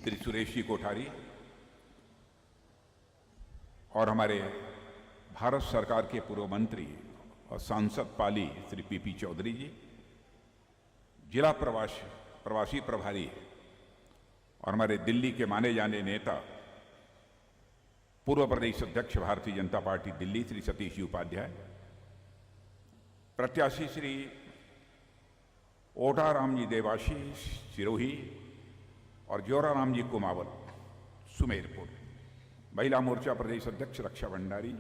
श्री सुरेश जी कोठारी और हमारे भारत सरकार के पूर्व मंत्री और सांसद पाली श्री पीपी चौधरी जी, जिला प्रवासी प्रभारी और हमारे दिल्ली के माने जाने नेता पूर्व प्रदेश अध्यक्ष भारतीय जनता पार्टी दिल्ली श्री सतीश जी उपाध्याय, प्रत्याशी श्री ओटाराम जी देवाशीष सिरोही और जोराराम जी कुमावत सुमेरपुर, महिला मोर्चा प्रदेश अध्यक्ष रक्षा भंडारी,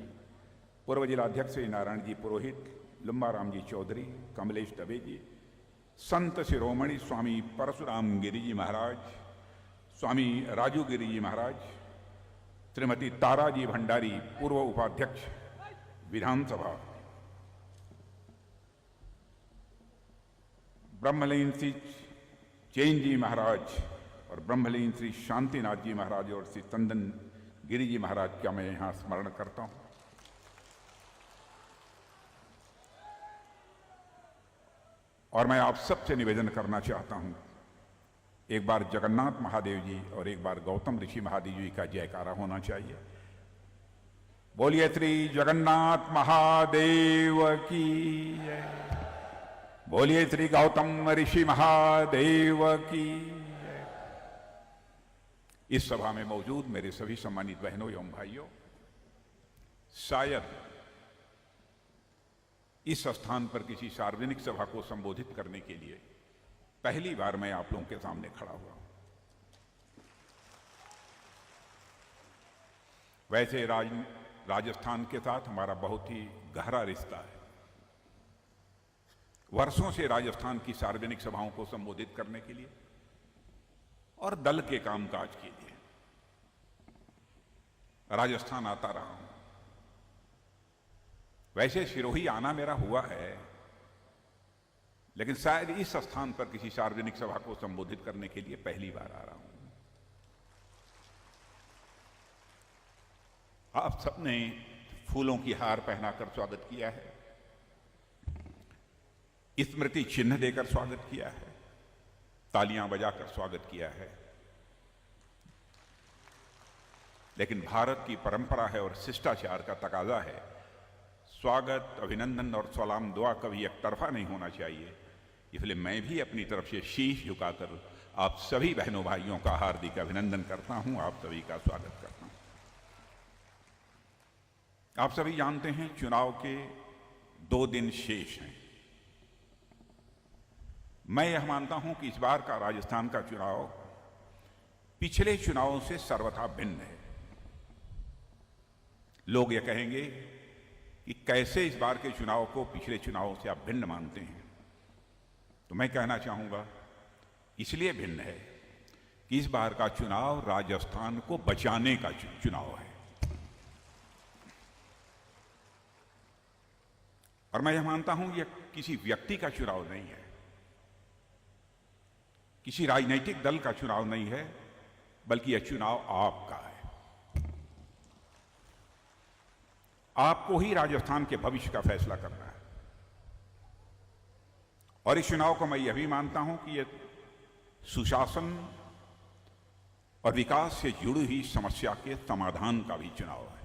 पूर्व जिलाध्यक्ष श्री नारायण जी पुरोहित, लंबाराम जी चौधरी, कमलेश दवे जी, संत शिरोमणि स्वामी परशुराम गिरी जी महाराज, स्वामी राजू गिरी जी महाराज, श्रीमती तारा जी भंडारी पूर्व उपाध्यक्ष विधानसभा, ब्रह्मलीन श्री चैन जी महाराज और ब्रह्मलीन श्री शांतिनाथ जी महाराज और श्री चंदन गिरी जी महाराज का मैं यहाँ स्मरण करता हूँ। और मैं आप सबसे निवेदन करना चाहता हूँ, एक बार जगन्नाथ महादेव जी और एक बार गौतम ऋषि महादेव जी का जयकारा होना चाहिए। बोलिए श्री जगन्नाथ महादेव की जय, बोलिए श्री गौतम ऋषि महादेव की जय। इस सभा में मौजूद मेरे सभी सम्मानित बहनों एवं भाइयों, शायद इस स्थान पर किसी सार्वजनिक सभा को संबोधित करने के लिए पहली बार मैं आप लोगों के सामने खड़ा हुआ हूं। वैसे राजस्थान के साथ हमारा बहुत ही गहरा रिश्ता है। वर्षों से राजस्थान की सार्वजनिक सभाओं को संबोधित करने के लिए और दल के कामकाज के लिए राजस्थान आता रहा हूं। वैसे सिरोही आना मेरा हुआ है, लेकिन शायद इस स्थान पर किसी सार्वजनिक सभा को संबोधित करने के लिए पहली बार आ रहा हूं। आप सबने फूलों की हार पहनाकर स्वागत किया है, स्मृति चिन्ह देकर स्वागत किया है, तालियां बजाकर स्वागत किया है। लेकिन भारत की परंपरा है और शिष्टाचार का तकाजा है, स्वागत, अभिनंदन और सलाम दुआ कभी एक तरफा नहीं होना चाहिए। इसलिए मैं भी अपनी तरफ से शीश झुकाकर आप सभी बहनों भाइयों का हार्दिक अभिनंदन करता हूं, आप सभी का स्वागत करता हूं। आप सभी जानते हैं चुनाव के 2 दिन शेष हैं। मैं यह मानता हूं कि इस बार का राजस्थान का चुनाव पिछले चुनावों से सर्वथा भिन्न है। लोग यह कहेंगे कि कैसे इस बार के चुनाव को पिछले चुनावों से आप भिन्न मानते हैं, तो मैं कहना चाहूंगा इसलिए भिन्न है कि इस बार का चुनाव राजस्थान को बचाने का चुनाव है। और मैं यह मानता हूं यह किसी व्यक्ति का चुनाव नहीं है, किसी राजनीतिक दल का चुनाव नहीं है, बल्कि यह चुनाव आपका है। आपको ही राजस्थान के भविष्य का फैसला करना है। और इस चुनाव को मैं यह भी मानता हूं कि यह सुशासन और विकास से जुड़ी हुई समस्या के समाधान का भी चुनाव है।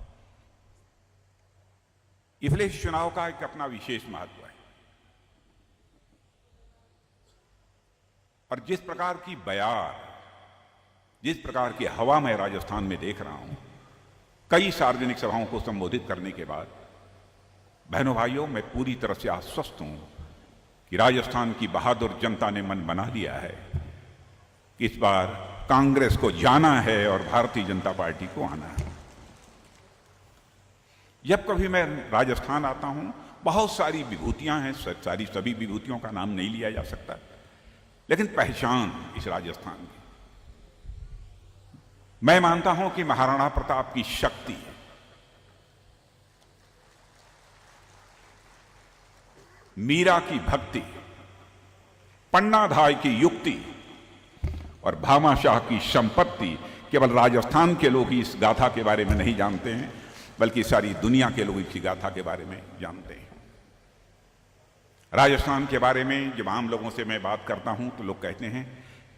इसलिए इस चुनाव का एक अपना विशेष महत्व है। और जिस प्रकार की बयार, जिस प्रकार की हवा मैं राजस्थान में देख रहा हूं, कई सार्वजनिक सभाओं को संबोधित करने के बाद, बहनों भाइयों, मैं पूरी तरह से आश्वस्त हूं कि राजस्थान की बहादुर जनता ने मन बना लिया है कि इस बार कांग्रेस को जाना है और भारतीय जनता पार्टी को आना है। जब कभी मैं राजस्थान आता हूं, बहुत सारी विभूतियां हैं, सभी विभूतियों का नाम नहीं लिया जा सकता, लेकिन पहचान इस राजस्थान की, मैं मानता हूं कि महाराणा प्रताप की शक्ति, मीरा की भक्ति, पन्नाधाय की युक्ति और भामाशाह की संपत्ति केवल राजस्थान के लोग ही इस गाथा के बारे में नहीं जानते हैं, बल्कि सारी दुनिया के लोग इस गाथा के बारे में जानते हैं। राजस्थान के बारे में जब आम लोगों से मैं बात करता हूं तो लोग कहते हैं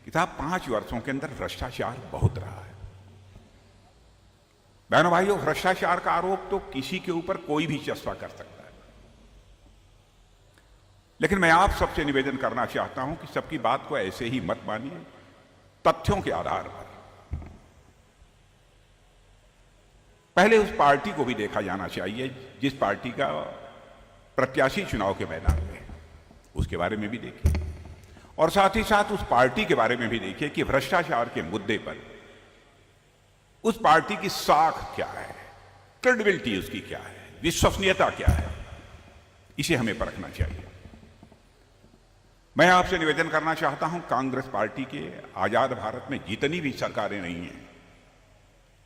कि साहब 5 वर्षों के अंदर भ्रष्टाचार बहुत रहा है। बहनों भाइयों, भ्रष्टाचार का आरोप तो किसी के ऊपर कोई भी चस्पा कर सकता है, लेकिन मैं आप सबसे निवेदन करना चाहता हूं कि सबकी बात को ऐसे ही मत मानिए, तथ्यों के आधार पर। पहले उस पार्टी को भी देखा जाना चाहिए जिस पार्टी का प्रत्याशी चुनाव के मैदान में है, उसके बारे में भी देखिए, और साथ ही साथ उस पार्टी के बारे में भी देखिए कि भ्रष्टाचार के मुद्दे पर उस पार्टी की साख क्या है, क्रेडिबिलिटी उसकी क्या है, विश्वसनीयता क्या है, इसे हमें परखना चाहिए। मैं आपसे निवेदन करना चाहता हूं, कांग्रेस पार्टी के आजाद भारत में जितनी भी सरकारें रही हैं,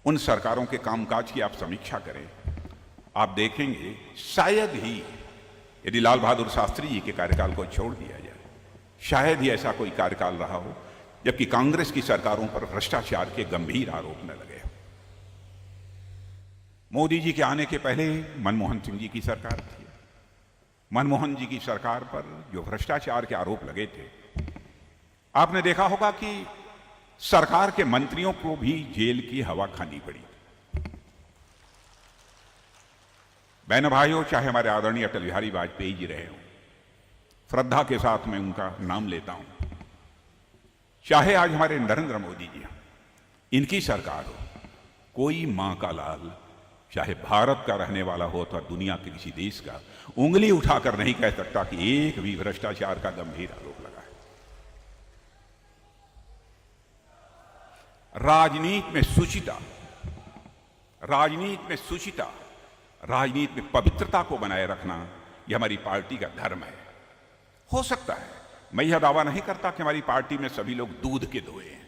उन सरकारों के कामकाज की आप समीक्षा करें, आप देखेंगे शायद ही यदि लाल बहादुर शास्त्री जी के कार्यकाल को छोड़ दिया जाए, शायद ही ऐसा कोई कार्यकाल रहा हो जबकि कांग्रेस की सरकारों पर भ्रष्टाचार के गंभीर आरोप न लगे। मोदी जी के आने के पहले मनमोहन सिंह जी की सरकार थी। मनमोहन जी की सरकार पर जो भ्रष्टाचार के आरोप लगे थे, आपने देखा होगा कि सरकार के मंत्रियों को भी जेल की हवा खानी पड़ी। बहनों भाइयों, चाहे हमारे आदरणीय अटल बिहारी वाजपेयी जी रहे हों, श्रद्धा के साथ मैं उनका नाम लेता हूं, चाहे आज हमारे नरेंद्र मोदी जी, इनकी सरकार हो, कोई मां का लाल, चाहे भारत का रहने वाला हो अथवा दुनिया के किसी देश का, उंगली उठाकर नहीं कह सकता कि एक भी भ्रष्टाचार का गंभीर आरोप लगा है। राजनीति में शुचिता, राजनीति में शुचिता, राजनीति में पवित्रता को बनाए रखना, यह हमारी पार्टी का धर्म है। हो सकता है, मैं यह दावा नहीं करता कि हमारी पार्टी में सभी लोग दूध के धोए हैं,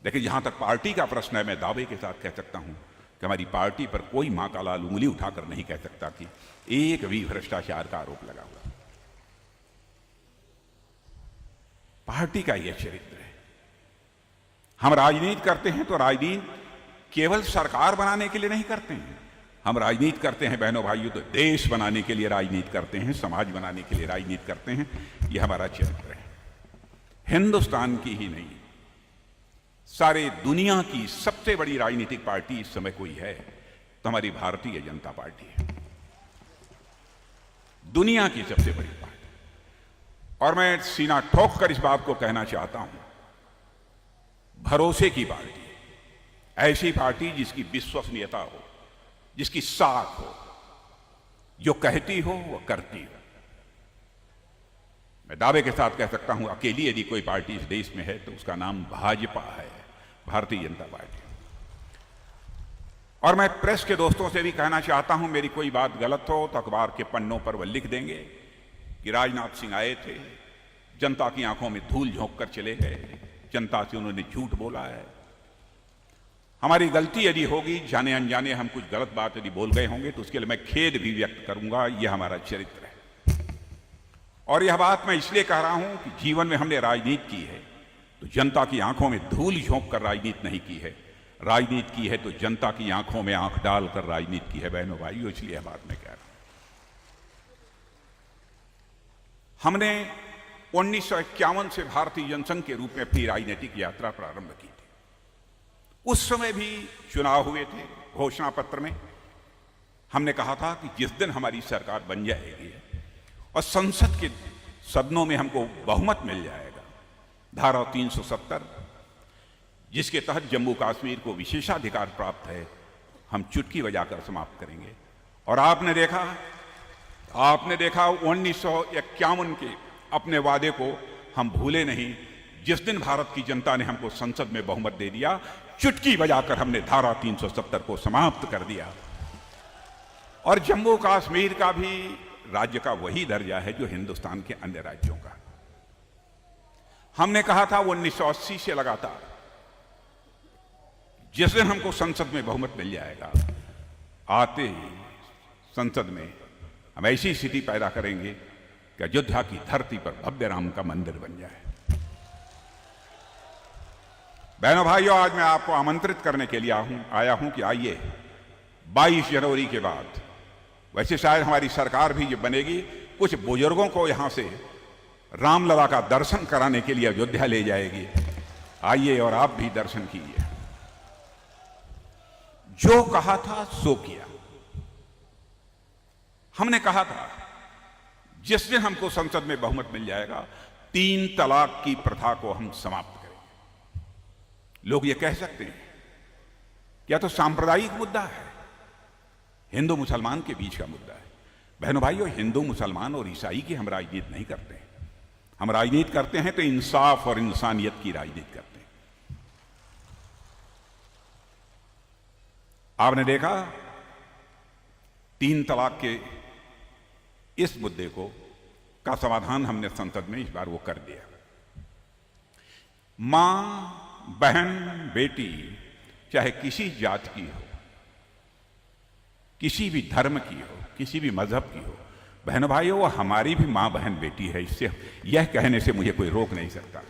लेकिन जहां तक पार्टी का प्रश्न है, मैं दावे के साथ कह सकता हूं कि हमारी पार्टी पर कोई मां का लाल उंगली उठाकर नहीं कह सकता कि एक भी भ्रष्टाचार का आरोप लगा हुआ। पार्टी का यह चरित्र है। हम राजनीति करते हैं तो राजनीति केवल सरकार बनाने के लिए नहीं करते हैं, हम राजनीति करते हैं बहनों भाइयों तो देश बनाने के लिए राजनीति करते हैं, समाज बनाने के लिए राजनीति करते हैं। यह हमारा चरित्र है। हिंदुस्तान की ही नहीं, सारे दुनिया की सबसे बड़ी राजनीतिक पार्टी इस समय कोई है तो हमारी भारतीय जनता पार्टी है, दुनिया की सबसे बड़ी पार्टी। और मैं सीना ठोक कर इस बात को कहना चाहता हूं, भरोसे की पार्टी, ऐसी पार्टी जिसकी विश्वसनीयता हो, जिसकी साख हो, जो कहती हो वो करती हो। मैं दावे के साथ कह सकता हूं, अकेली यदि कोई पार्टी इस देश में है तो उसका नाम भाजपा है, भारतीय जनता पार्टी। और मैं प्रेस के दोस्तों से भी कहना चाहता हूं, मेरी कोई बात गलत हो तो अखबार के पन्नों पर वह लिख देंगे कि राजनाथ सिंह आए थे, जनता की आंखों में धूल झोंक कर चले गए, जनता से उन्होंने झूठ बोला है। हमारी गलती यदि होगी, जाने अनजाने हम कुछ गलत बात यदि बोल गए होंगे तो उसके लिए मैं खेद भी व्यक्त करूंगा। यह हमारा चरित्र है। और यह बात मैं इसलिए कह रहा हूं कि जीवन में हमने राजनीति की है तो जनता की आंखों में धूल झोंक कर राजनीति नहीं की है, राजनीति की है तो जनता की आंखों में आंख डालकर राजनीति की है बहनों भाइयों, इसलिए यह बात मैं कह रहा हूं। हमने 1951 से भारतीय जनसंघ के रूप में अपनी राजनीतिक यात्रा प्रारंभ की थी। उस समय भी चुनाव हुए थे। घोषणा पत्र में हमने कहा था कि जिस दिन हमारी सरकार बन जाएगी और संसद के सदनों में हमको बहुमत मिल जाएगा, धारा 370 जिसके तहत जम्मू कश्मीर को विशेषाधिकार प्राप्त है, हम चुटकी बजाकर समाप्त करेंगे। और आपने देखा 1951 के अपने वादे को हम भूले नहीं। जिस दिन भारत की जनता ने हमको संसद में बहुमत दे दिया, चुटकी बजाकर हमने धारा 370 को समाप्त कर दिया। और जम्मू कश्मीर का भी राज्य का वही दर्जा है जो हिंदुस्तान के अन्य राज्यों का। हमने कहा था वो 1980 से लगातार जिस दिन हमको संसद में बहुमत मिल जाएगा, आते ही संसद में हम ऐसी स्थिति पैदा करेंगे कि अयोध्या की धरती पर भव्य राम का मंदिर बन जाए। बहनों भाइयों, आज मैं आपको आमंत्रित करने के लिए आया हूं कि आइए 22 जनवरी के बाद, वैसे शायद हमारी सरकार भी जब बनेगी, कुछ बुजुर्गों को यहां से रामलला का दर्शन कराने के लिए अयोध्या ले जाएगी। आइए और आप भी दर्शन कीजिए। जो कहा था सो किया। हमने कहा था जिस दिन हमको संसद में बहुमत मिल जाएगा 3 तलाक की प्रथा को हम समाप्त करेंगे। लोग ये कह सकते हैं क्या तो सांप्रदायिक मुद्दा है, हिंदू मुसलमान के बीच का मुद्दा है। बहनों भाइयों, हिंदू मुसलमान और ईसाई की हम राजनीति नहीं करते हैं। हम राजनीति करते हैं तो इंसाफ और इंसानियत की राजनीति करते हैं। आपने देखा 3 तलाक के इस मुद्दे का समाधान हमने संसद में इस बार वो कर दिया। मां, बहन, बेटी चाहे किसी जात की हो, किसी भी धर्म की हो, किसी भी मजहब की हो, बहनों भाइयों, वो हमारी भी मां बहन बेटी है। इससे यह कहने से मुझे कोई रोक नहीं सकता।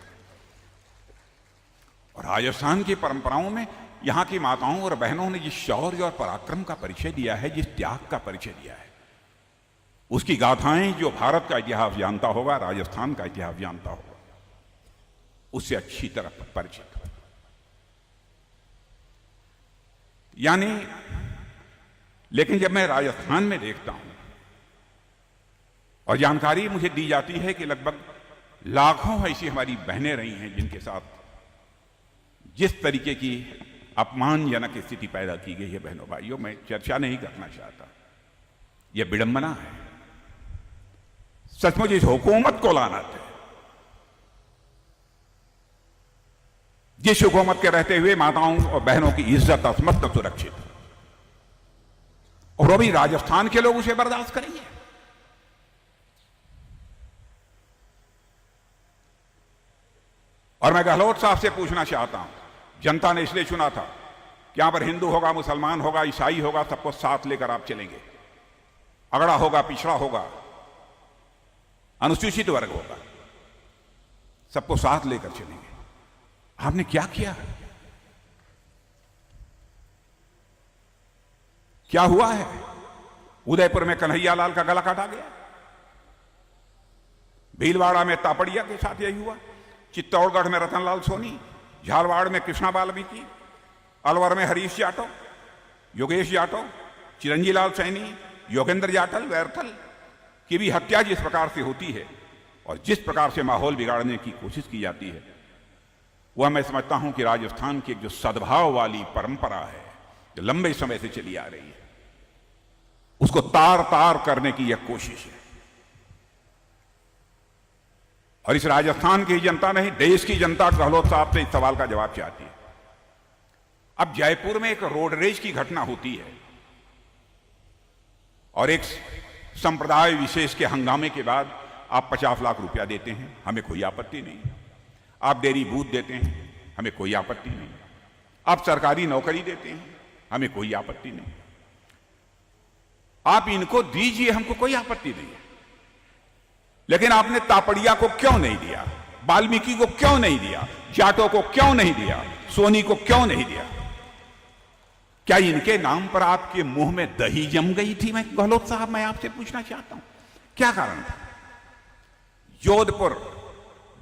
और राजस्थान की परंपराओं में यहां की माताओं और बहनों ने जिस शौर्य और पराक्रम का परिचय दिया है, जिस त्याग का परिचय दिया है, उसकी गाथाएं जो भारत का इतिहास जानता होगा, राजस्थान का इतिहास जानता होगा, उससे अच्छी तरह परिचित हो। यानी लेकिन जब मैं राजस्थान में देखता हूं और जानकारी मुझे दी जाती है कि लगभग लाखों ऐसी हमारी बहनें रही हैं जिनके साथ जिस तरीके की अपमानजनक स्थिति पैदा की गई है। बहनों भाइयों, मैं चर्चा नहीं करना चाहता, यह विडंबना है। सचमुच इस हुकूमत को लानत है जिस हुकूमत के रहते हुए माताओं और बहनों की इज्जत असमत सुरक्षित है, और अभी राजस्थान के लोग उसे बर्दाश्त करेंगे। और मैं गहलोत साहब से पूछना चाहता हूं, जनता ने इसलिए चुना था कि यहां पर हिंदू होगा, मुसलमान होगा, ईसाई होगा, सबको साथ लेकर आप चलेंगे। अगड़ा होगा, पिछड़ा होगा, अनुसूचित वर्ग होगा, सबको साथ लेकर चलेंगे। आपने क्या किया? क्या हुआ है? उदयपुर में कन्हैयालाल का गला काटा गया, भीलवाड़ा में तापड़िया के साथ यही हुआ, चित्तौड़गढ़ में रतनलाल सोनी, झालवाड़ में कृष्णा वाल्मीकि, अलवर में हरीश जाटव, योगेश जाटव, चिरंजीलाल सैनी, योगेंद्र जाटल, वैरथल की भी हत्या जिस प्रकार से होती है और जिस प्रकार से माहौल बिगाड़ने की कोशिश की जाती है, वह मैं समझता हूं कि राजस्थान की एक जो सद्भाव वाली परंपरा है जो लंबे समय से चली आ रही है, उसको तार तार करने की यह कोशिश है। और इस राजस्थान की जनता नहीं, देश की जनता गहलोत साहब से इस सवाल का जवाब चाहती है। अब जयपुर में एक रोड रेज की घटना होती है और एक संप्रदाय विशेष के हंगामे के बाद आप 50 लाख रुपया देते हैं, हमें कोई आपत्ति नहीं। आप डेयरी बूथ देते हैं, हमें कोई आपत्ति नहीं। आप सरकारी नौकरी देते हैं, हमें कोई आपत्ति नहीं। आप इनको दीजिए, हमको कोई आपत्ति नहीं है। लेकिन आपने तापड़िया को क्यों नहीं दिया, वाल्मीकि को क्यों नहीं दिया, जाटों को क्यों नहीं दिया, सोनी को क्यों नहीं दिया? क्या इनके नाम पर आपके मुंह में दही जम गई थी? मैं गहलोत साहब, मैं आपसे पूछना चाहता हूं, क्या कारण था? जोधपुर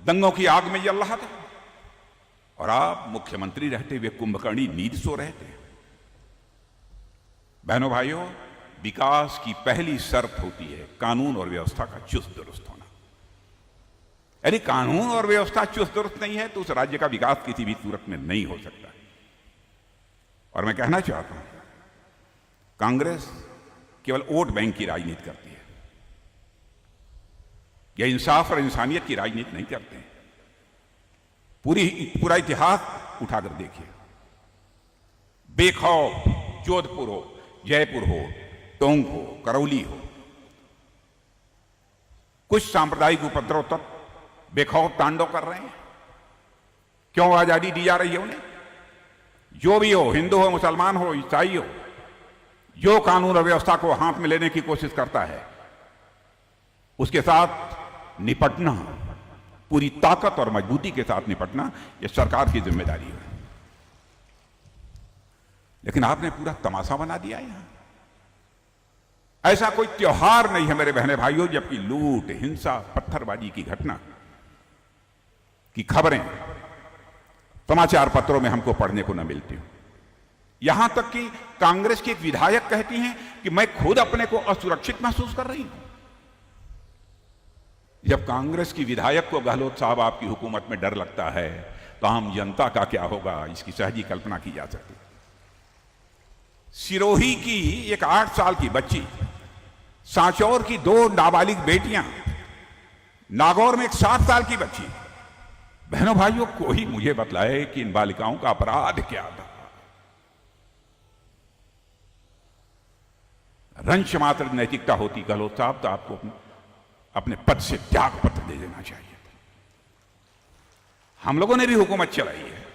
दंगों की आग में जल रहा था और आप मुख्यमंत्री रहते हुए कुंभकर्णी नींद सो रहे थे। बहनों भाइयों, विकास की पहली शर्त होती है कानून और व्यवस्था का चुस्त दुरुस्त होना। यदि कानून और व्यवस्था चुस्त दुरुस्त नहीं है तो उस राज्य का विकास किसी भी सूरत में नहीं हो सकता। और मैं कहना चाहता हूं, कांग्रेस केवल वोट बैंक की राजनीति करती है, यह इंसाफ और इंसानियत की राजनीति नहीं करते हैं। पूरा इतिहास उठाकर देखिए, बेखौफ जोधपुर हो, जयपुर हो, टोंक हो, करौली हो, कुछ सांप्रदायिक उपद्रव तक बेखौफ तांडव कर रहे हैं। क्यों आजादी दी जा रही है उन्हें? जो भी हो, हिंदू हो, मुसलमान हो, ईसाई हो, जो कानून और व्यवस्था को हाथ में लेने की कोशिश करता है उसके साथ निपटना, पूरी ताकत और मजबूती के साथ निपटना, यह सरकार की जिम्मेदारी है। लेकिन आपने पूरा तमाशा बना दिया यहां। ऐसा कोई त्योहार नहीं है मेरे बहने भाइयों जबकि लूट, हिंसा, पत्थरबाजी की घटना की खबरें समाचार पत्रों में हमको पढ़ने को न मिलती हूं। यहां तक कि कांग्रेस की एक विधायक कहती हैं कि मैं खुद अपने को असुरक्षित महसूस कर रही हूं। जब कांग्रेस की विधायक को गहलोत साहब आपकी हुकूमत में डर लगता है तो आम जनता का क्या होगा, इसकी सहजी कल्पना की जा सकती है। सिरोही की एक 8 साल की बच्ची, सांचौर की 2 नाबालिग बेटियां, नागौर में एक 7 साल की बच्ची। बहनों भाइयों, कोई मुझे बतलाए कि इन बालिकाओं का अपराध क्या था। रंश मात्र नैतिकता होती गहलोत साहब तो आपको अपने पद से त्याग पत्र दे देना चाहिए था। हम लोगों ने भी हुकूमत चलाई है,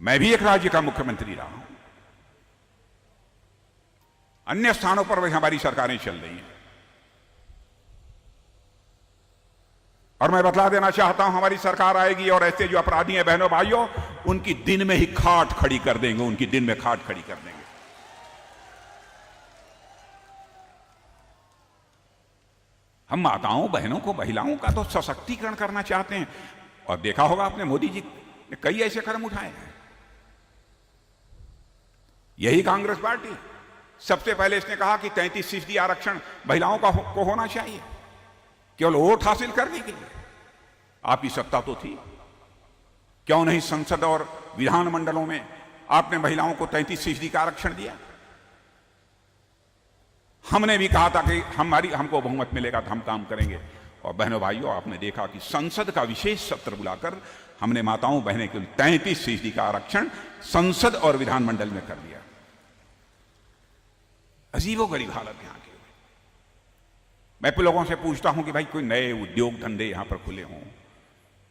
मैं भी एक राज्य का मुख्यमंत्री रहा हूं, अन्य स्थानों पर भी हमारी सरकारें चल रही हैं। और मैं बतला देना चाहता हूं, हमारी सरकार आएगी और ऐसे जो अपराधी हैं बहनों भाइयों, उनकी दिन में ही खाट खड़ी कर देंगे, उनकी दिन में खाट खड़ी कर देंगे। हम माताओं बहनों को, महिलाओं का तो सशक्तिकरण करना चाहते हैं। और देखा होगा आपने, मोदी जी ने कई ऐसे कदम उठाए हैं। यही कांग्रेस पार्टी सबसे पहले इसने कहा कि 33% आरक्षण महिलाओं को होना चाहिए, केवल वोट हासिल करने के लिए। आपकी सत्ता तो थी, क्यों नहीं संसद और विधानमंडलों में आपने महिलाओं को 33% का आरक्षण दिया। हमने भी कहा था कि हमको बहुमत मिलेगा तो हम काम करेंगे। और बहनों भाइयों, आपने देखा कि संसद का विशेष सत्र बुलाकर हमने माताओं बहनें के 33% का आरक्षण संसद और विधानमंडल में कर दिया। अजीबोगरीब हालत यहां की। मैं लोगों से पूछता हूं कि भाई कोई नए उद्योग धंधे यहां पर खुले हों,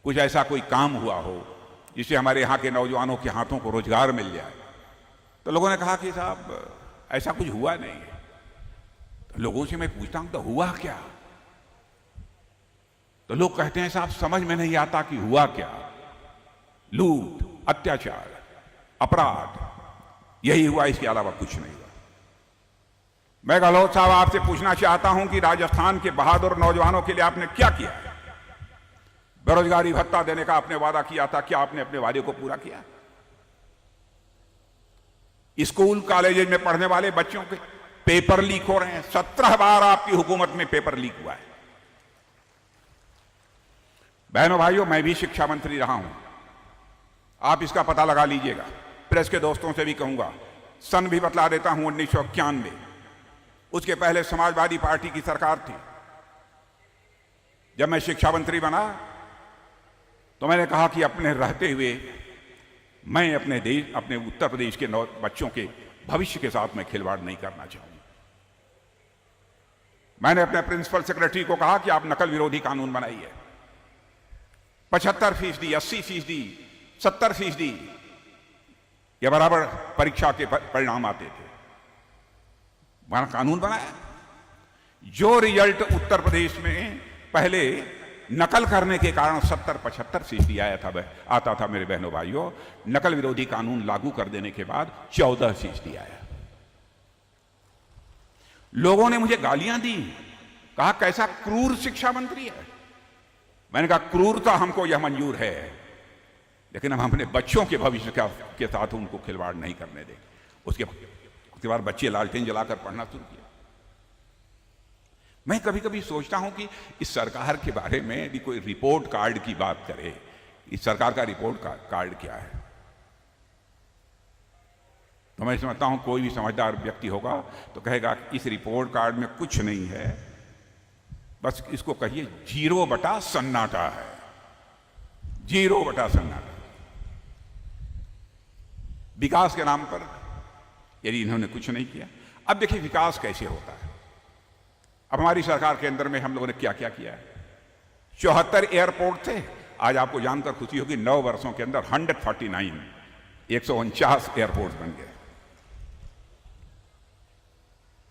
कुछ ऐसा कोई काम हुआ हो जिससे हमारे यहां के नौजवानों के हाथों को रोजगार मिल जाए। तो लोगों ने कहा कि साहब ऐसा कुछ हुआ नहीं है। तो लोगों से मैं पूछता हूं तो हुआ क्या, तो लोग कहते हैं साहब समझ में नहीं आता कि हुआ क्या। लूट, अत्याचार, अपराध, यही हुआ, इसके अलावा कुछ नहीं हुआ। मैं गहलोत साहब आपसे पूछना चाहता हूं कि राजस्थान के बहादुर नौजवानों के लिए आपने क्या किया है। बेरोजगारी भत्ता देने का आपने वादा किया था, क्या आपने अपने वादे को पूरा किया। स्कूल कॉलेज में पढ़ने वाले बच्चों के पेपर लीक हो रहे हैं। 17 बार आपकी हुकूमत में पेपर लीक हुआ है। बहनों भाइयों, मैं भी शिक्षा मंत्री रहा हूं, आप इसका पता लगा लीजिएगा। प्रेस के दोस्तों से भी कहूंगा, सन भी बतला देता हूं, 1991। उसके पहले समाजवादी पार्टी की सरकार थी। जब मैं शिक्षा मंत्री बना तो मैंने कहा कि अपने रहते हुए मैं अपने उत्तर प्रदेश के बच्चों के भविष्य के साथ मैं खिलवाड़ नहीं करना चाहूंगा। मैंने अपने प्रिंसिपल सेक्रेटरी को कहा कि आप नकल विरोधी कानून बनाइए। 75%, 80%, 70% ये बराबर परीक्षा के परिणाम आते थे। वहां कानून बनाया। जो रिजल्ट उत्तर प्रदेश में पहले नकल करने के कारण 70-75% आता था मेरे बहनों भाइयों, नकल विरोधी कानून लागू कर देने के बाद 14% आया। लोगों ने मुझे गालियां दी, कहा कैसा क्रूर शिक्षा मंत्री है। मैंने कहा क्रूरता हमको यह मंजूर है, लेकिन हम अपने बच्चों के भविष्य के साथ उनको खिलवाड़ नहीं करने देंगे। उसके बाद बच्चे लालटेन जलाकर पढ़ना शुरू किया। मैं कभी कभी सोचता हूं कि इस सरकार के बारे में यदि कोई रिपोर्ट कार्ड की बात करे, इस सरकार का रिपोर्ट कार्ड क्या है, तो मैं समझता हूं कोई भी समझदार व्यक्ति होगा तो कहेगा इस रिपोर्ट कार्ड में कुछ नहीं है, बस इसको कहिए 0 सन्नाटा है। 0 सन्नाटा। विकास के नाम पर यदि इन्होंने कुछ नहीं किया। अब देखिए विकास कैसे होता है। अब हमारी सरकार के अंदर में हम लोगों ने क्या क्या किया है। 74 एयरपोर्ट थे, आज आपको जानकर खुशी होगी 9 वर्षों के अंदर 149 एयरपोर्ट बन गए।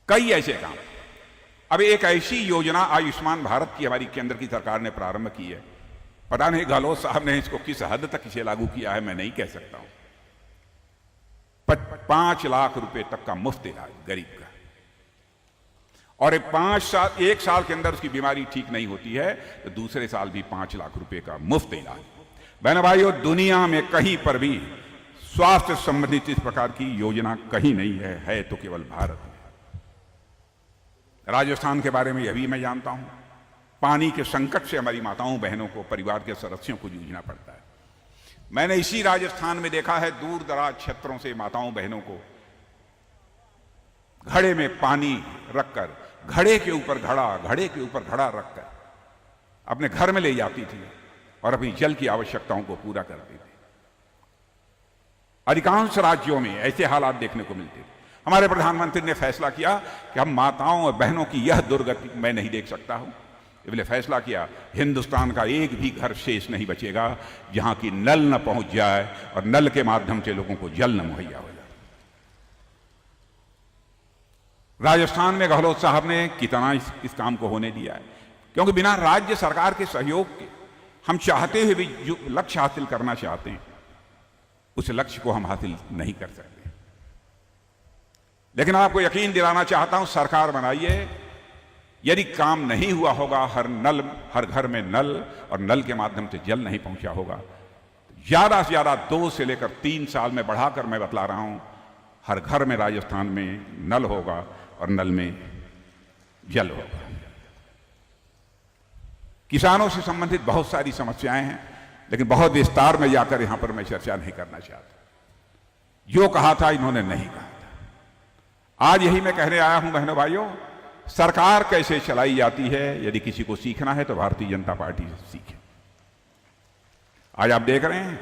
कई ऐसे काम। अब एक ऐसी योजना आयुष्मान भारत की हमारी केंद्र की सरकार ने प्रारंभ की है। पता नहीं गहलोत साहब ने इसको किस हद तक इसे लागू किया है, मैं नहीं कह सकता हूं। 5 लाख रुपए तक का मुफ्त इलाज गरीब का। और 1 साल के अंदर उसकी बीमारी ठीक नहीं होती है तो दूसरे साल भी 5 लाख रुपए का मुफ्त इलाज। बहनों भाइयों, दुनिया में कहीं पर भी स्वास्थ्य संबंधित इस प्रकार की योजना कहीं नहीं है तो केवल भारत में। राजस्थान के बारे में यह भी मैं जानता हूं, पानी के संकट से हमारी माताओं बहनों को, परिवार के सदस्यों को जूझना पड़ता है। मैंने इसी राजस्थान में देखा है, दूर दराज क्षेत्रों से माताओं बहनों को घड़े में पानी रखकर, घड़े के ऊपर घड़ा रखकर अपने घर में ले जाती थी और अपनी जल की आवश्यकताओं को पूरा करती थी। अधिकांश राज्यों में ऐसे हालात देखने को मिलते थे। हमारे प्रधानमंत्री ने फैसला किया कि हम माताओं और बहनों की यह दुर्गति मैं नहीं देख सकता हूं, इसलिए फैसला किया हिंदुस्तान का एक भी घर शेष नहीं बचेगा जहां की नल न पहुंच जाए और नल के माध्यम से लोगों को जल न मुहैया हो जाए। राजस्थान में गहलोत साहब ने कितना इस काम को होने दिया है, क्योंकि बिना राज्य सरकार के सहयोग के हम चाहते हुए भी जो लक्ष्य हासिल करना चाहते हैं उस लक्ष्य को हम हासिल नहीं कर सकते। लेकिन आपको यकीन दिलाना चाहता हूं, सरकार बनाइए, यदि काम नहीं हुआ होगा, हर घर में नल और नल के माध्यम से जल नहीं पहुंचा होगा, ज्यादा से ज्यादा 2 से लेकर 3 साल में बढ़ाकर मैं बतला रहा हूं, हर घर में राजस्थान में नल होगा और नल में जल होगा। किसानों से संबंधित बहुत सारी समस्याएं हैं, लेकिन बहुत विस्तार में जाकर यहां पर मैं चर्चा नहीं करना चाहता। जो कहा था इन्होंने नहीं कहा था। आज यही मैं कहने आया हूं बहनों भाइयों, सरकार कैसे चलाई जाती है, यदि किसी को सीखना है तो भारतीय जनता पार्टी से सीखे। आज आप देख रहे हैं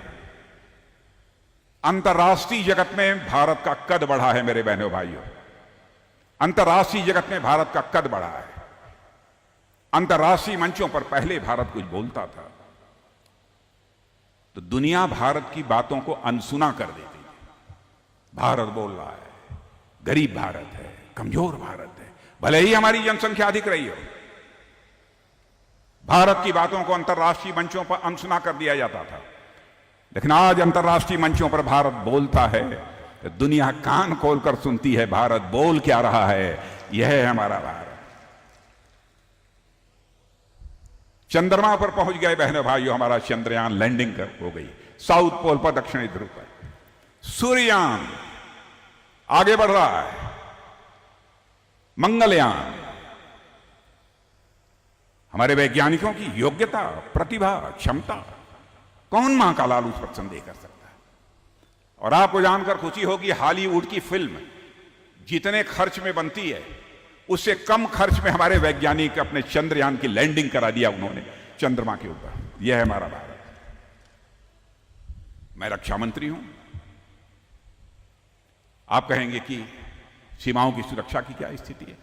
अंतर्राष्ट्रीय जगत में भारत का कद बढ़ा है। मेरे बहनों भाइयों, अंतर्राष्ट्रीय जगत में भारत का कद बढ़ा है। अंतर्राष्ट्रीय मंचों पर पहले भारत कुछ बोलता था तो दुनिया भारत की बातों को अनसुना कर देती थी। भारत बोल रहा है, गरीब भारत है, कमजोर भारत है, भले ही हमारी जनसंख्या अधिक रही हो, भारत की बातों को अंतर्राष्ट्रीय मंचों पर अनसुना कर दिया जाता था। लेकिन आज अंतर्राष्ट्रीय मंचों पर भारत बोलता है तो दुनिया कान खोलकर सुनती है भारत बोल क्या रहा है। यह है हमारा भारत। चंद्रमा पर पहुंच गए बहनों भाइयों, हमारा चंद्रयान लैंडिंग हो गई साउथ पोल पर, दक्षिणी ध्रुव पर। सूर्ययान आगे बढ़ रहा है, मंगलयान। हमारे वैज्ञानिकों की योग्यता, प्रतिभा, क्षमता कौन मां का लाल उस पर संदेह कर सकता है। और आपको जानकर खुशी होगी, हॉलीवुड की फिल्म जितने खर्च में बनती है उससे कम खर्च में हमारे वैज्ञानिक अपने चंद्रयान की लैंडिंग करा दिया उन्होंने चंद्रमा के ऊपर। यह है हमारा भारत। मैं रक्षा मंत्री हूं। आप कहेंगे कि सीमाओं की सुरक्षा की क्या स्थिति है।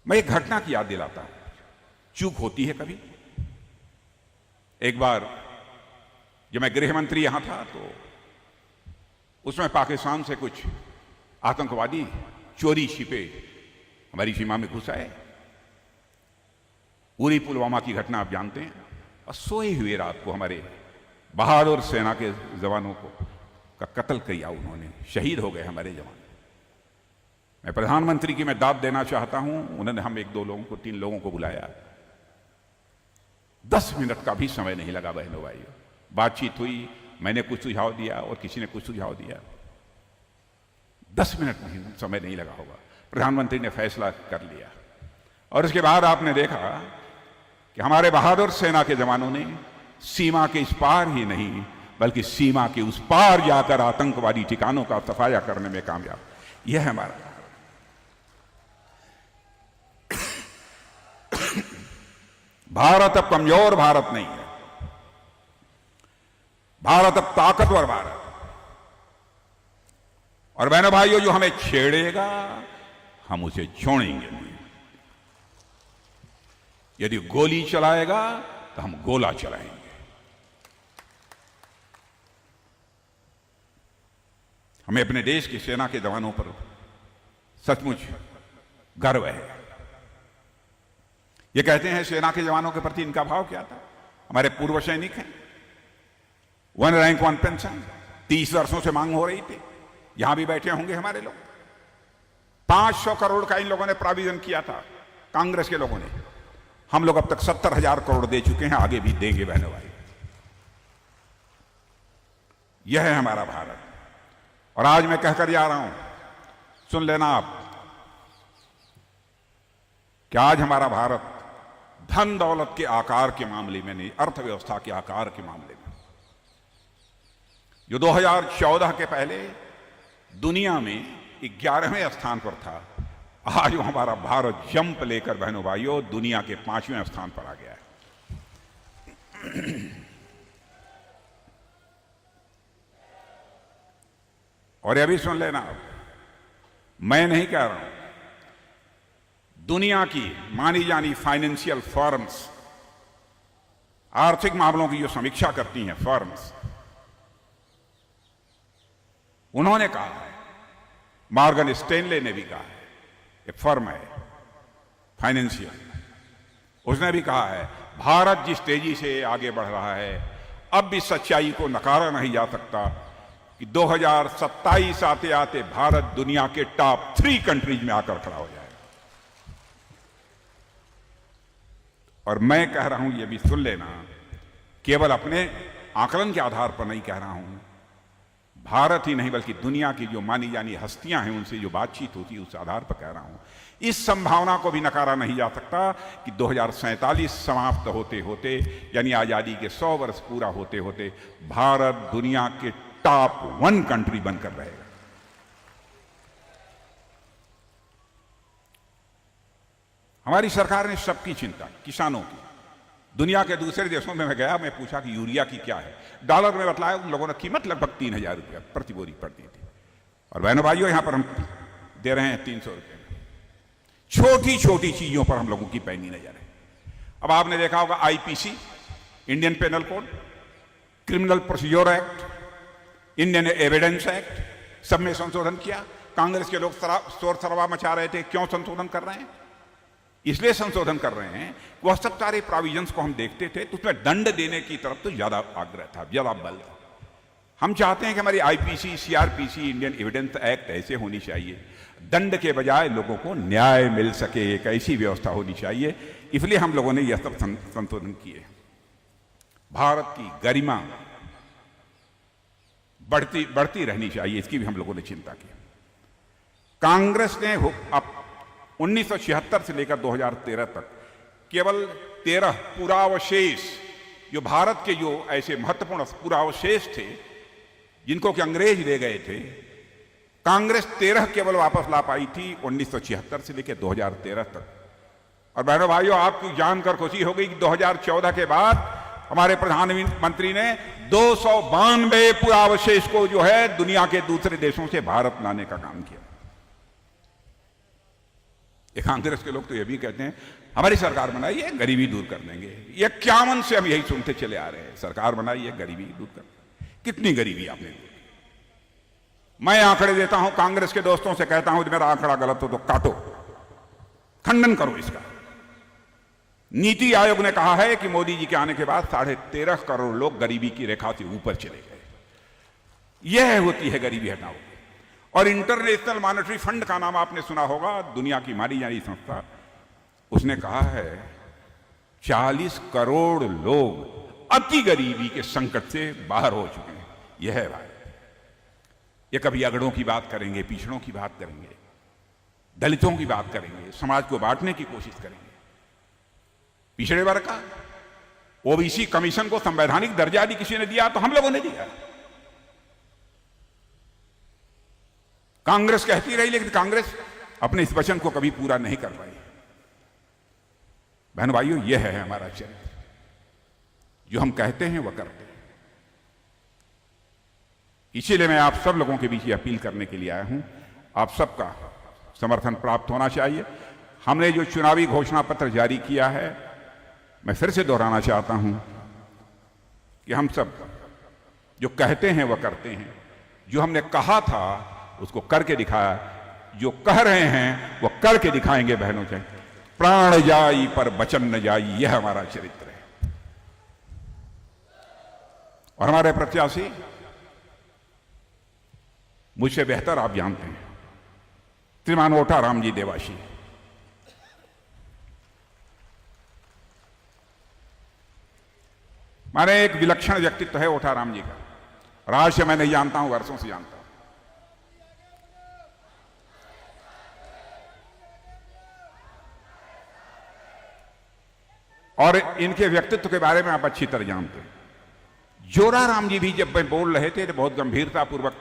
मैं एक घटना की याद दिलाता हूं। चूक होती है कभी। एक बार जब मैं गृह मंत्री यहां था तो उसमें पाकिस्तान से कुछ आतंकवादी चोरी छिपे हमारी सीमा में घुस आए। उरी पुलवामा की घटना आप जानते हैं। और सोए हुए रात को हमारे बहादुर सेना के जवानों को का कत्ल किया उन्होंने, शहीद हो गए हमारे जवान। मैं प्रधानमंत्री की मैं दाद देना चाहता हूं। उन्होंने हम 1-2 लोगों को, 3 लोगों को बुलाया। 10 मिनट का भी समय नहीं लगा बहनों भाइयों। बातचीत हुई, मैंने कुछ सुझाव दिया और किसी ने कुछ सुझाव दिया। 10 मिनट नहीं, समय नहीं लगा होगा। प्रधानमंत्री ने फैसला कर लिया और उसके बाद आपने देखा कि हमारे बहादुर सेना के जवानों ने सीमा के इस पार ही नहीं बल्कि सीमा के उस पार जाकर आतंकवादी ठिकानों का सफाया करने में कामयाब। यह है हमारा भारत। अब कमजोर भारत नहीं है, भारत अब ताकतवर भारत। और बहनों भाइयों, जो हमें छेड़ेगा हम उसे छोड़ेंगे नहीं। यदि गोली चलाएगा तो हम गोला चलाएंगे। हमें अपने देश की सेना के जवानों पर सचमुच गर्व है। ये कहते हैं सेना के जवानों के प्रति इनका भाव क्या था। हमारे पूर्व सैनिक हैं, 1 रैंक 1 पेंशन 30 वर्षों से मांग हो रही थी। यहां भी बैठे होंगे हमारे लोग। 500 करोड़ का इन लोगों ने प्राविजन किया था, कांग्रेस के लोगों ने। हम लोग अब तक 70,000 करोड़ दे चुके हैं, आगे भी देंगे बहनों भाई। यह है हमारा भारत। और आज मैं कहकर जा रहा हूं, सुन लेना आप, कि आज हमारा भारत धन दौलत के आकार के मामले में नहीं, अर्थव्यवस्था के आकार के मामले में, जो 2014 के पहले दुनिया में 11वें स्थान पर था, आज हमारा भारत जंप लेकर बहनों भाइयों दुनिया के 5वें स्थान पर आ गया है। और यह भी सुन लेना, मैं नहीं कह रहा हूं, दुनिया की मानी जानी फाइनेंशियल फर्म्स, आर्थिक मामलों की जो समीक्षा करती हैं फर्म्स, उन्होंने कहा है, मॉर्गन स्टैनले ने भी कहा है, एक फर्म है फाइनेंशियल, उसने भी कहा है भारत जिस तेजी से आगे बढ़ रहा है, अब भी सच्चाई को नकारा नहीं जा सकता कि 2027 आते आते भारत दुनिया के टॉप 3 कंट्रीज में आकर खड़ा हो जाएगा। और मैं कह रहा हूं, यह भी सुन लेना, केवल अपने आकलन के आधार पर नहीं कह रहा हूं, भारत ही नहीं बल्कि दुनिया की जो मानी जानी हस्तियां हैं उनसे जो बातचीत होती है उस आधार पर कह रहा हूं, इस संभावना को भी नकारा नहीं जा सकता कि 2047 समाप्त होते होते, यानी आजादी के 100 वर्ष पूरा होते होते, भारत दुनिया के टॉप 1 कंट्री बनकर रहेगा। हमारी सरकार ने सबकी चिंता, किसानों की। दुनिया के दूसरे देशों में मैं गया, मैं पूछा कि यूरिया की क्या है, डॉलर में बतलाया उन लोगों ने कीमत लगभग 3,000 रुपया प्रति बोरी पड़ती थी, और बहनों भाइयों यहां पर हम दे रहे हैं 300 रुपये। छोटी छोटी चीजों पर हम लोगों की पैनी नजर है। अब आपने देखा होगा IPC, Indian penal code, criminal procedure act, Indian evidence act, सब में संशोधन किया। कांग्रेस के लोग शोर शराबा मचा रहे थे, क्यों संशोधन कर रहे हैं? इसलिए संशोधन कर रहे हैं, वह सब सारे प्रोविजंस को हम देखते थे तो उसमें दंड देने की तरफ तो ज्यादा आग्रह था, ज्यादा बल था। हम चाहते हैं कि हमारी IPC, CrPC, Indian evidence act ऐसे होनी चाहिए, दंड के बजाय लोगों को न्याय मिल सके, एक ऐसी व्यवस्था होनी चाहिए। इसलिए हम लोगों ने यह सब संशोधन किए। भारत की गरिमा बढ़ती रहनी चाहिए, इसकी भी हम लोगों ने चिंता की। कांग्रेस ने अब 1976 से लेकर 2013 तक केवल 13 पुरावशेष, जो भारत के जो ऐसे महत्वपूर्ण पुरावशेष थे जिनको कि अंग्रेज ले गए थे, कांग्रेस 13 केवल वापस ला पाई थी 1976 से लेकर 2013 तक। और बहनों भाइयों, आपकी जानकर खुशी हो गई कि 2014 के बाद हमारे प्रधानमंत्री ने 292 पुरावशेष को जो है दुनिया के दूसरे देशों से भारत लाने का काम किया। कांग्रेस के लोग तो ये भी कहते हैं हमारी सरकार बनाई है, गरीबी दूर कर देंगे। ये 51 से हम यही सुनते चले आ रहे हैं, सरकार बनाई है, गरीबी दूर कर। कितनी गरीबी आपने दूर? मैं आंकड़े देता हूं, कांग्रेस के दोस्तों से कहता हूं मेरा आंकड़ा गलत हो तो काटो, खंडन करो इसका। नीति आयोग ने कहा है कि मोदी जी के आने के बाद 13.5 करोड़ लोग गरीबी की रेखा से ऊपर चले गए। यह होती है गरीबी हटाओ। और इंटरनेशनल मॉनेटरी फंड का नाम आपने सुना होगा, दुनिया की मानी जानी संस्था, उसने कहा है 40 करोड़ लोग अति गरीबी के संकट से बाहर हो चुके हैं। यह है भाई, ये कभी अगड़ों की बात करेंगे, पिछड़ों की बात करेंगे, दलितों की बात करेंगे, समाज को बांटने की कोशिश करेंगे। पिछड़े वर्ग का ओबीसी कमीशन को संवैधानिक दर्जा यदि किसी ने दिया तो हम लोगों ने दिया। कांग्रेस कहती रही, लेकिन कांग्रेस अपने इस वचन को कभी पूरा नहीं कर पाई। बहन भाइयों, यह है हमारा चरित्र, जो हम कहते हैं वह करते हैं। इसीलिए मैं आप सब लोगों के बीच ये अपील करने के लिए आया हूं, आप सबका समर्थन प्राप्त होना चाहिए। हमने जो चुनावी घोषणा पत्र जारी किया है, मैं फिर से दोहराना चाहता हूं कि हम सब जो कहते हैं वह करते हैं, जो हमने कहा था उसको करके दिखाया, जो कह रहे हैं वो करके दिखाएंगे। बहनों के प्राण जाई पर वचन न जाई, यह हमारा चरित्र है। और हमारे प्रत्याशी मुझसे बेहतर आप जानते हैं, श्रीमान ओठाराम जी देवाशी। माने एक विलक्षण व्यक्तित्व है ओठाराम जी का। राज से मैं नहीं जानता हूं, वर्षों से जानता हूं। और इनके व्यक्तित्व के बारे में आप अच्छी तरह जानते हैं। जोराराम जी भी जब मैं बोल रहे थे तो बहुत गंभीरतापूर्वक,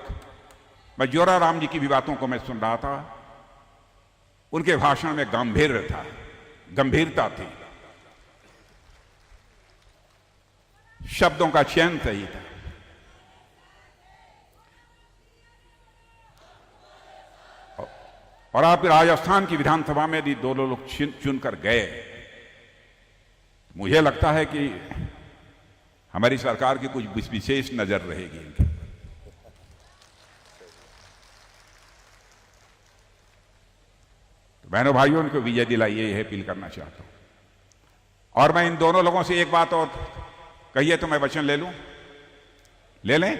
मैं जोराराम जी की भी बातों को मैं सुन रहा था। उनके भाषण में गांभीर्य था, गंभीरता थी, शब्दों का चयन सही था। और आप राजस्थान की विधानसभा में यदि दोनों लोग चुनकर गए, मुझे लगता है कि हमारी सरकार की कुछ विशेष नजर रहेगी इनके। तो बहनों भाइयों, उनको विजय दिलाइए, यह अपील करना चाहता हूं। और मैं इन दोनों लोगों से एक बात और कहिए तो मैं वचन ले लूं, ले लें।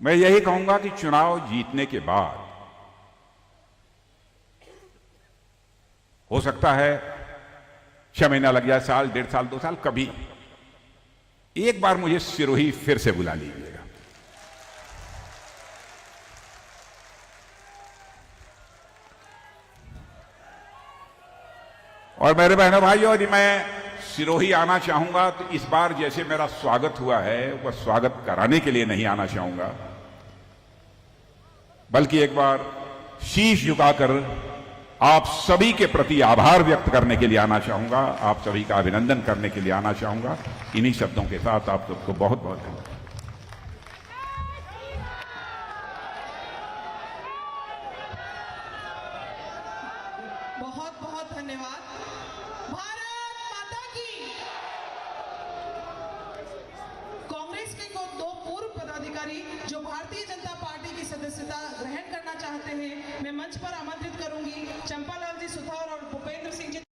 मैं यही कहूंगा कि चुनाव जीतने के बाद हो सकता है 6 महीना लग जाए, साल, 1.5 साल, 2 साल, कभी एक बार मुझे सिरोही फिर से बुला लीजिएगा। और मेरे बहनों भाइयों, यदि मैं सिरोही आना चाहूंगा तो इस बार जैसे मेरा स्वागत हुआ है वह स्वागत कराने के लिए नहीं आना चाहूंगा, बल्कि एक बार शीश झुकाकर आप सभी के प्रति आभार व्यक्त करने के लिए आना चाहूंगा, आप सभी का अभिनंदन करने के लिए आना चाहूंगा। इन्हीं शब्दों के साथ आप सबको बहुत बहुत धन्यवाद। बहुत बहुत धन्यवाद। भारत माता की। कांग्रेस के दो पूर्व पदाधिकारी जो भारतीय जनता पार्टी की सदस्यता ग्रहण करना चाहते हैं, मैं मंच पर आमंत्रित करूंगी। चंपालाल जी सुथौर और भूपेंद्र सिंह जी।